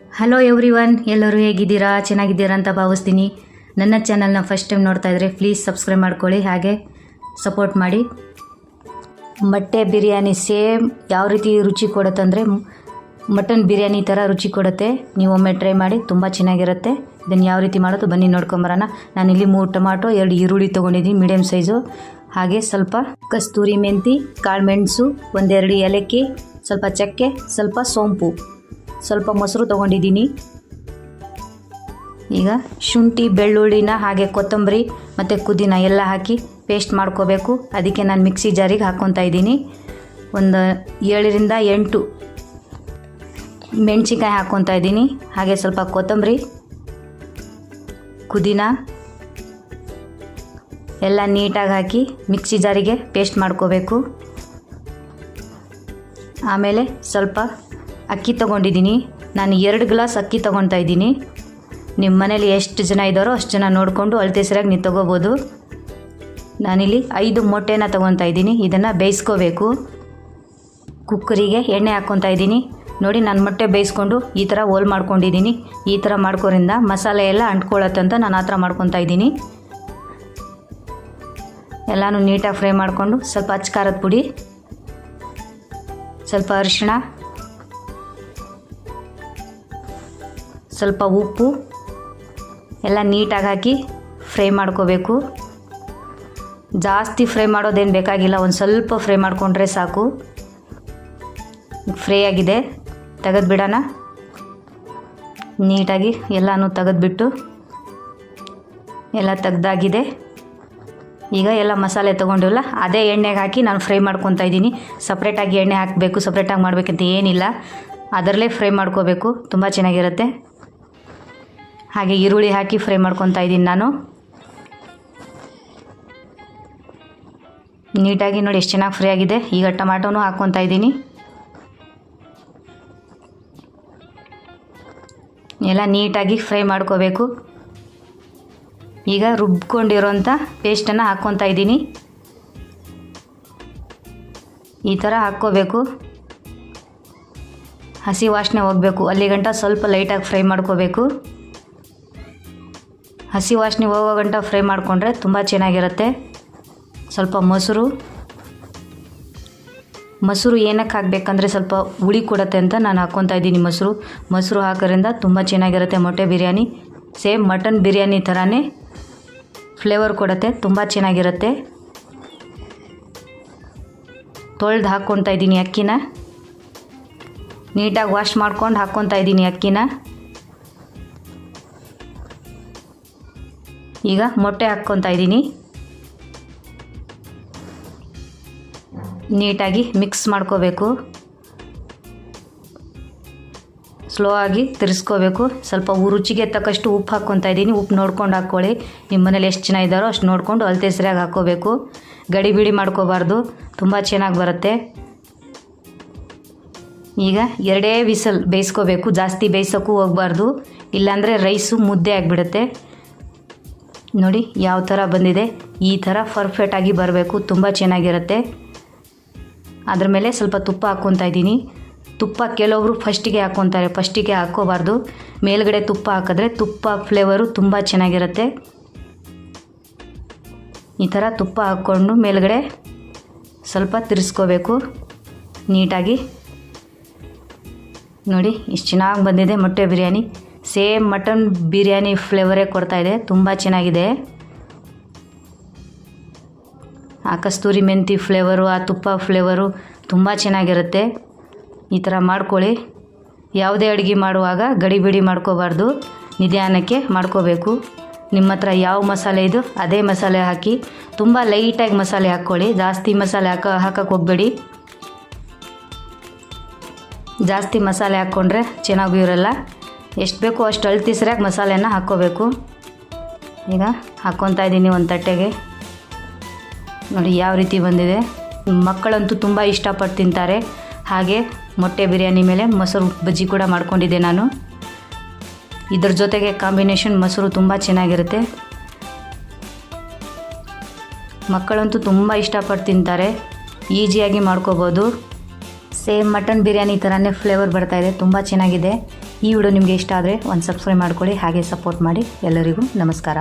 Hello everyone, ಎಲ್ಲರೂ ಹೇಗಿದ್ದೀರಾ? ಚೆನ್ನಾಗಿದ್ದೀರಾ ಅಂತ ಭಾವಿಸ್ತೀನಿ. ನನ್ನ ಚಾನಲ್ನ ಫಸ್ಟ್ ಟೈಮ್ ನೋಡ್ತಾ ಇದ್ದರೆ ಪ್ಲೀಸ್ ಸಬ್ಸ್ಕ್ರೈಬ್ ಮಾಡ್ಕೊಳ್ಳಿ, ಹಾಗೆ ಸಪೋರ್ಟ್ ಮಾಡಿ. ಮೊಟ್ಟೆ ಬಿರಿಯಾನಿ ಸೇಮ್ ಯಾವ ರೀತಿ ರುಚಿ ಕೊಡುತ್ತಂದರೆ ಮಟನ್ ಬಿರಿಯಾನಿ ಥರ ರುಚಿ ಕೊಡುತ್ತೆ. ನೀವು ಒಮ್ಮೆ ಟ್ರೈ ಮಾಡಿ, ತುಂಬ ಚೆನ್ನಾಗಿರುತ್ತೆ. ಇದನ್ನು ಯಾವ ರೀತಿ ಮಾಡೋದು ಬನ್ನಿ ನೋಡ್ಕೊಂಬರೋಣ. ನಾನಿಲ್ಲಿ 3 ಟೊಮಾಟೊ, 2 ಈರುಳ್ಳಿ ತೊಗೊಂಡಿದ್ದೀನಿ ಮೀಡಿಯಮ್ ಸೈಜು, ಹಾಗೆ ಸ್ವಲ್ಪ ಕಸ್ತೂರಿ ಮೆಂತಿ, ಕಾಳು ಮೆಣಸು, 1-2 ಏಲಕ್ಕಿ, ಸ್ವಲ್ಪ ಚಕ್ಕೆ, ಸ್ವಲ್ಪ ಸೋಂಪು, ಸ್ವಲ್ಪ ಮೊಸರು ತೊಗೊಂಡಿದ್ದೀನಿ. ಈಗ ಶುಂಠಿ, ಬೆಳ್ಳುಳ್ಳಿನ ಹಾಗೆ ಕೊತ್ತಂಬರಿ ಮತ್ತು ಪುದೀನ ಎಲ್ಲ ಹಾಕಿ ಪೇಸ್ಟ್ ಮಾಡ್ಕೋಬೇಕು. ಅದಕ್ಕೆ ನಾನು ಮಿಕ್ಸಿ ಜಾರಿಗೆ ಹಾಕ್ಕೊತಾ ಇದ್ದೀನಿ. ಒಂದು 7-8 ಮೆಣಸಿನ್ಕಾಯಿ ಹಾಕ್ಕೊತಾ ಇದ್ದೀನಿ. ಹಾಗೆ ಸ್ವಲ್ಪ ಕೊತ್ತಂಬರಿ, ಪುದೀನ ಎಲ್ಲ ನೀಟಾಗಿ ಹಾಕಿ ಮಿಕ್ಸಿ ಜಾರಿಗೆ ಪೇಸ್ಟ್ ಮಾಡ್ಕೋಬೇಕು. ಆಮೇಲೆ ಸ್ವಲ್ಪ ಅಕ್ಕಿ ತೊಗೊಂಡಿದ್ದೀನಿ. ನಾನು 2 ಗ್ಲಾಸ್ ಅಕ್ಕಿ ತೊಗೊತಾ ಇದ್ದೀನಿ. ನಿಮ್ಮ ಮನೇಲಿ ಎಷ್ಟು ಜನ ಇದ್ದಾರೋ ಅಷ್ಟು ಜನ ನೋಡಿಕೊಂಡು ಅಳತೆ ಸರಿಯಾಗಿ ನೀವು ತೊಗೋಬೋದು. ನಾನಿಲ್ಲಿ 5 ಮೊಟ್ಟೆನ ತೊಗೊತಾ ಇದ್ದೀನಿ. ಇದನ್ನು ಬೇಯಿಸ್ಕೋಬೇಕು. ಕುಕ್ಕರಿಗೆ ಎಣ್ಣೆ ಹಾಕ್ಕೊತಾ ಇದ್ದೀನಿ. ನೋಡಿ, ನಾನು ಮೊಟ್ಟೆ ಬೇಯಿಸ್ಕೊಂಡು ಈ ಥರ ಹೋಲ್ ಮಾಡ್ಕೊಂಡಿದ್ದೀನಿ. ಈ ಥರ ಮಾಡ್ಕೋರಿಂದ ಮಸಾಲೆ ಎಲ್ಲ ಅಂಟ್ಕೊಳ್ಳುತ್ತಂತ ನಾನು ಆ ಥರ ಮಾಡ್ಕೊತಾ ಇದ್ದೀನಿ. ಎಲ್ಲನೂ ನೀಟಾಗಿ ಫ್ರೈ ಮಾಡಿಕೊಂಡು ಸ್ವಲ್ಪ ಅಚ್ಚ ಖಾರದ ಪುಡಿ, ಸ್ವಲ್ಪ ಅರಿಶಿಣ, ಸ್ವಲ್ಪ ಉಪ್ಪು ಎಲ್ಲ ನೀಟಾಗಿ ಹಾಕಿ ಫ್ರೈ ಮಾಡ್ಕೋಬೇಕು. ಜಾಸ್ತಿ ಫ್ರೈ ಮಾಡೋದೇನು ಬೇಕಾಗಿಲ್ಲ, ಒಂದು ಸ್ವಲ್ಪ ಫ್ರೈ ಮಾಡಿಕೊಂಡ್ರೆ ಸಾಕು. ಫ್ರೈ ಆಗಿದೆ, ತೆಗೆದುಬಿಡೋಣ. ನೀಟಾಗಿ ಎಲ್ಲನೂ ತೆಗೆದುಬಿಟ್ಟು ಎಲ್ಲ ತೆಗ್ದಾಗಿದೆ. ಈಗ ಎಲ್ಲ ಮಸಾಲೆ ತೊಗೊಂಡಿವಲ್ಲ ಅದೇ ಎಣ್ಣೆಗೆ ಹಾಕಿ ನಾನು ಫ್ರೈ ಮಾಡ್ಕೊತಾ ಇದ್ದೀನಿ. ಸಪ್ರೇಟಾಗಿ ಎಣ್ಣೆ ಹಾಕಬೇಕು, ಸಪ್ರೇಟಾಗಿ ಮಾಡಬೇಕಂತ ಏನಿಲ್ಲ, ಅದರಲ್ಲೇ ಫ್ರೈ ಮಾಡ್ಕೋಬೇಕು, ತುಂಬ ಚೆನ್ನಾಗಿರುತ್ತೆ. ಹಾಗೆ ಈರುಳ್ಳಿ ಹಾಕಿ ಫ್ರೈ ಮಾಡ್ಕೊತಾ ಇದ್ದೀನಿ ನಾನು. ನೀಟಾಗಿ ನೋಡಿ ಎಷ್ಟು ಚೆನ್ನಾಗಿ ಫ್ರೈ ಆಗಿದೆ. ಈಗ ಟೊಮಾಟೋನು ಹಾಕ್ಕೊತಾ ಇದ್ದೀನಿ. ಎಲ್ಲ ನೀಟಾಗಿ ಫ್ರೈ ಮಾಡ್ಕೋಬೇಕು. ಈಗ ರುಬ್ಕೊಂಡಿರೋಂಥ ಪೇಸ್ಟನ್ನು ಹಾಕ್ಕೊತಾ ಇದ್ದೀನಿ. ಈ ಥರ ಹಾಕ್ಕೋಬೇಕು. ಹಸಿ ವಾಸನೆ ಹೋಗಬೇಕು, ಅಲ್ಲಿಗಂಟ ಸ್ವಲ್ಪ ಲೈಟಾಗಿ ಫ್ರೈ ಮಾಡ್ಕೋಬೇಕು. ಹಸಿ ವಾಸನೆ ಹೋಗೋ ಗಂಟ ಫ್ರೈ ಮಾಡಿಕೊಂಡ್ರೆ ತುಂಬ ಚೆನ್ನಾಗಿರುತ್ತೆ. ಸ್ವಲ್ಪ ಮೊಸರು ಏನಕ್ಕೆ ಹಾಕಬೇಕಂದ್ರೆ ಸ್ವಲ್ಪ ಹುಳಿ ಕೊಡುತ್ತೆ ಅಂತ ನಾನು ಹಾಕ್ಕೊತಾ ಇದ್ದೀನಿ. ಮೊಸರು ಹಾಕೋದ್ರಿಂದ ತುಂಬ ಚೆನ್ನಾಗಿರುತ್ತೆ. ಮೊಟ್ಟೆ ಬಿರಿಯಾನಿ ಸೇಮ್ ಮಟನ್ ಬಿರಿಯಾನಿ ಥರನೇ ಫ್ಲೇವರ್ ಕೊಡುತ್ತೆ, ತುಂಬ ಚೆನ್ನಾಗಿರುತ್ತೆ. ತೊಳೆದು ಹಾಕ್ಕೊತಾ ಇದ್ದೀನಿ ಅಕ್ಕಿನ. ನೀಟಾಗಿ ವಾಶ್ ಮಾಡ್ಕೊಂಡು ಹಾಕ್ಕೊತಾ ಇದ್ದೀನಿ ಅಕ್ಕಿನ. ಈಗ ಮೊಟ್ಟೆ ಹಾಕ್ಕೊತಾ ಇದ್ದೀನಿ. ನೀಟಾಗಿ ಮಿಕ್ಸ್ ಮಾಡ್ಕೋಬೇಕು. ಸ್ಲೋ ಆಗಿ ತಿರ್ಸ್ಕೋಬೇಕು. ಸ್ವಲ್ಪ ರುಚಿಗೆ ತಕ್ಕಷ್ಟು ಉಪ್ಪು ಹಾಕ್ಕೊತಾ ಇದ್ದೀನಿ. ಉಪ್ಪು ನೋಡ್ಕೊಂಡು ಹಾಕ್ಕೊಳ್ಳಿ. ನಿಮ್ಮ ಮನೇಲಿ ಎಷ್ಟು ಜನ ಇದ್ದಾರೋ ಅಷ್ಟು ನೋಡಿಕೊಂಡು ಅಳತೆ ಸರಿಯಾಗಿ ಹಾಕ್ಕೋಬೇಕು. ಗಡಿ ಬಿಡಿ ಮಾಡ್ಕೋಬಾರ್ದು, ತುಂಬ ಚೆನ್ನಾಗಿ ಬರುತ್ತೆ. ಈಗ 2 ವಿಸಲ್ ಬೇಯಿಸ್ಕೋಬೇಕು. ಜಾಸ್ತಿ ಬೇಯಿಸೋಕ್ಕೂ ಹೋಗಬಾರ್ದು, ಇಲ್ಲಾಂದರೆ ರೈಸು ಮುದ್ದೆ ಆಗಿಬಿಡುತ್ತೆ. ನೋಡಿ ಯಾವ ಥರ ಬಂದಿದೆ. ಈ ಥರ ಪರ್ಫೆಕ್ಟಾಗಿ ಬರಬೇಕು, ತುಂಬ ಚೆನ್ನಾಗಿರುತ್ತೆ. ಅದ್ರ ಮೇಲೆ ಸ್ವಲ್ಪ ತುಪ್ಪ ಹಾಕ್ಕೊತಾ ಇದ್ದೀನಿ. ತುಪ್ಪ ಕೆಲವೊಬ್ರು ಫಸ್ಟಿಗೆ ಹಾಕ್ಕೊತಾರೆ, ಫಸ್ಟಿಗೆ ಹಾಕ್ಕೋಬಾರ್ದು. ಮೇಲ್ಗಡೆ ತುಪ್ಪ ಹಾಕಿದ್ರೆ ತುಪ್ಪ ಫ್ಲೇವರು ತುಂಬ ಚೆನ್ನಾಗಿರುತ್ತೆ. ಈ ಥರ ತುಪ್ಪ ಹಾಕ್ಕೊಂಡು ಮೇಲ್ಗಡೆ ಸ್ವಲ್ಪ ತಿರ್ಸ್ಕೋಬೇಕು ನೀಟಾಗಿ. ನೋಡಿ ಎಷ್ಟು ಚೆನ್ನಾಗಿ ಬಂದಿದೆ ಮೊಟ್ಟೆ ಬಿರಿಯಾನಿ. ಸೇಮ್ ಮಟನ್ ಬಿರಿಯಾನಿ ಫ್ಲೇವರೇ ಕೊಡ್ತಾಯಿದೆ, ತುಂಬ ಚೆನ್ನಾಗಿದೆ. ಆ ಕಸ್ತೂರಿ ಮೆಂತಿ ಫ್ಲೇವರು, ಆ ತುಪ್ಪ ಫ್ಲೇವರು ತುಂಬ ಚೆನ್ನಾಗಿರುತ್ತೆ. ಈ ಥರ ಮಾಡ್ಕೊಳ್ಳಿ. ಯಾವುದೇ ಅಡುಗೆ ಮಾಡುವಾಗ ಗಡಿಬಿಡಿ ಮಾಡ್ಕೋಬಾರ್ದು, ನಿಧಾನಕ್ಕೆ ಮಾಡ್ಕೋಬೇಕು. ನಿಮ್ಮ ಹತ್ರ ಯಾವ ಮಸಾಲೆ ಇದು ಅದೇ ಮಸಾಲೆ ಹಾಕಿ. ತುಂಬ ಲೈಟಾಗಿ ಮಸಾಲೆ ಹಾಕ್ಕೊಳ್ಳಿ, ಜಾಸ್ತಿ ಮಸಾಲೆ ಹಾಕಕ್ಕೆ ಹೋಗಬೇಡಿ. ಜಾಸ್ತಿ ಮಸಾಲೆ ಹಾಕ್ಕೊಂಡ್ರೆ ಚೆನ್ನಾಗೂ ಇರೋಲ್ಲ. ಎಷ್ಟು ಬೇಕೋ ಅಷ್ಟು ಅಳತೆ ಸರಿಯಾಗಿ ಮಸಾಲೆನ ಹಾಕ್ಕೋಬೇಕು. ಈಗ ಹಾಕ್ಕೊತಾ ಇದ್ದೀನಿ ಒಂದು ತಟ್ಟೆಗೆ. ನೋಡಿ ಯಾವ ರೀತಿ ಬಂದಿದೆ. ಮಕ್ಕಳಂತೂ ತುಂಬ ಇಷ್ಟಪಟ್ಟು ತಿಂತಾರೆ. ಹಾಗೆ ಮೊಟ್ಟೆ ಬಿರಿಯಾನಿ ಮೇಲೆ ಮೊಸರು ಬಜ್ಜಿ ಕೂಡ ಮಾಡ್ಕೊಂಡಿದ್ದೆ ನಾನು. ಇದ್ರ ಜೊತೆಗೆ ಕಾಂಬಿನೇಷನ್ ಮೊಸರು ತುಂಬ ಚೆನ್ನಾಗಿರುತ್ತೆ. ಮಕ್ಕಳಂತೂ ತುಂಬ ಇಷ್ಟಪಟ್ಟು ತಿಂತಾರೆ. ಈಸಿಯಾಗಿ ಮಾಡ್ಕೋಬೋದು. ಸೇಮ್ ಮಟನ್ ಬಿರಿಯಾನಿ ಥರನೇ ಫ್ಲೇವರ್ ಬರ್ತಾಯಿದೆ, ತುಂಬ ಚೆನ್ನಾಗಿದೆ. ಈ ವಿಡಿಯೋ ನಿಮಗೆ ಇಷ್ಟ ಆದರೆ ಒಂದು ಸಬ್ಸ್ಕ್ರೈಬ್ ಮಾಡ್ಕೊಳ್ಳಿ, ಹಾಗೆ ಸಪೋರ್ಟ್ ಮಾಡಿ. ಎಲ್ಲರಿಗೂ ನಮಸ್ಕಾರ.